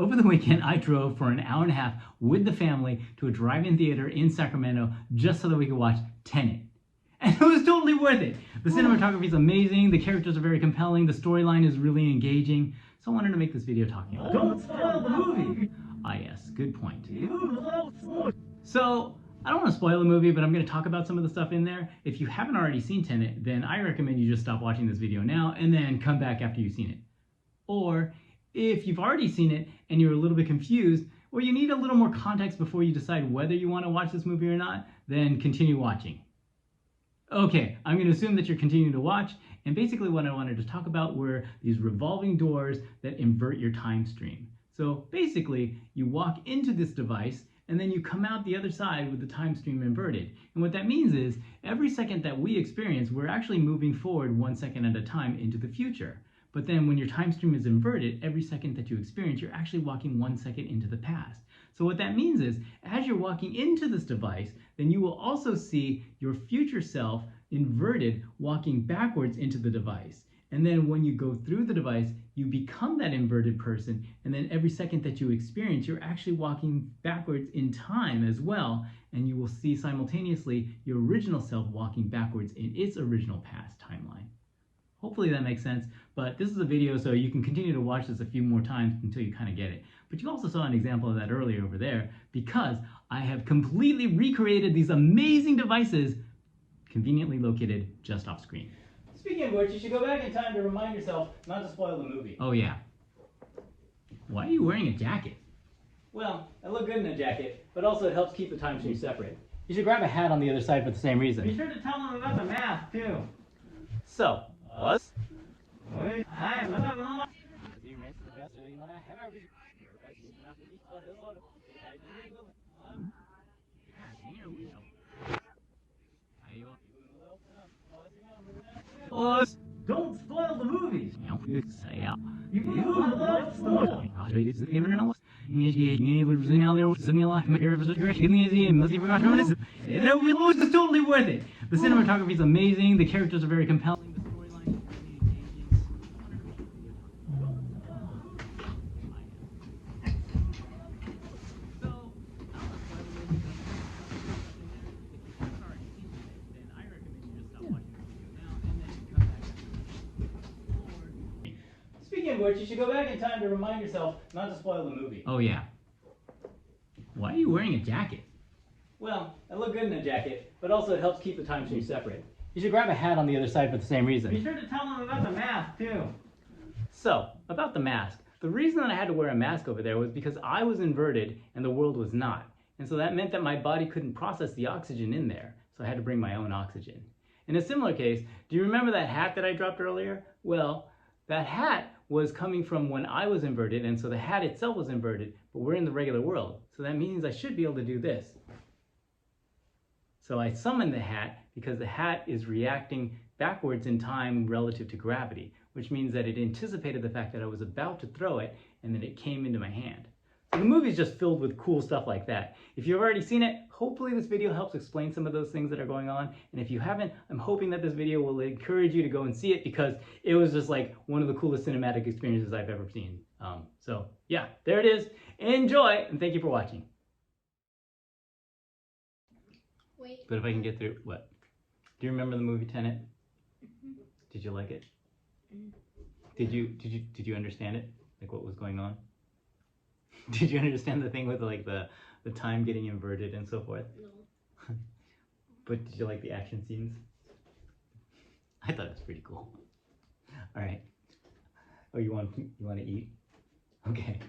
Over the weekend, I drove for an hour and a half with the family to a drive-in theater in Sacramento just so that we could watch Tenet. And it was totally worth it. The cinematography is amazing, the characters are very compelling, the storyline is really engaging. So I wanted to make this video talking about it. Don't spoil the movie! Ah yes, good point. So, I don't want to spoil the movie, but I'm going to talk about some of the stuff in there. If you haven't already seen Tenet, then I recommend you just stop watching this video now and then come back after you've seen it. Or, if you've already seen it and you're a little bit confused, or you need a little more context before you decide whether you want to watch this movie or not, then continue watching. Okay, I'm going to assume that you're continuing to watch, and basically what I wanted to talk about were these revolving doors that invert your time stream. So basically, you walk into this device, and then you come out the other side with the time stream inverted. And what that means is, every second that we experience, we're actually moving forward 1 second at a time into the future. But then when your time stream is inverted, every second that you experience, you're actually walking 1 second into the past. So what that means is, as you're walking into this device, then you will also see your future self inverted walking backwards into the device. And then when you go through the device, you become that inverted person, and then every second that you experience, you're actually walking backwards in time as well, and you will see simultaneously your original self walking backwards in its original past timeline. Hopefully that makes sense, but this is a video so you can continue to watch this a few more times until you kind of get it. But you also saw an example of that earlier over there because I have completely recreated these amazing devices conveniently located just off screen. Speaking of which, you should go back in time to remind yourself not to spoil the movie. Oh yeah. Why are you wearing a jacket? Well, I look good in a jacket, but also it helps keep the time stream separate. You should grab a hat on the other side for the same reason. Be sure to tell them about the math too. So, us? Us? Don't spoil the movie! It's totally worth it. The cinematography is amazing, the characters are very compelling, the storyline is really engaging. Speaking of which, you should go back in time to remind yourself not to spoil the movie. Oh yeah. Why are you wearing a jacket? Well, I look good in a jacket, but also it helps keep the time stream separate. You should grab a hat on the other side for the same reason. Be sure to tell them about the mask too. So, about the mask. The reason that I had to wear a mask over there was because I was inverted and the world was not. And so that meant that my body couldn't process the oxygen in there, so I had to bring my own oxygen. In a similar case, do you remember that hat that I dropped earlier? Well, that hat was coming from when I was inverted, and so the hat itself was inverted, but we're in the regular world. So that means I should be able to do this. So I summoned the hat because the hat is reacting backwards in time relative to gravity, which means that it anticipated the fact that I was about to throw it, and then it came into my hand. So the movie is just filled with cool stuff like that. If you've already seen it, hopefully this video helps explain some of those things that are going on. And if you haven't, I'm hoping that this video will encourage you to go and see it because it was just like one of the coolest cinematic experiences I've ever seen. So yeah, there it is. Enjoy, and thank you for watching. Wait. But if I can get through, what? Do you remember the movie Tenet? Mm-hmm. Did you like it? Mm-hmm. Did you understand it? Like what was going on? Did you understand the thing with like the time getting inverted and so forth? No. But did you like the action scenes? I thought it was pretty cool. All right. Oh, you want to eat? Okay.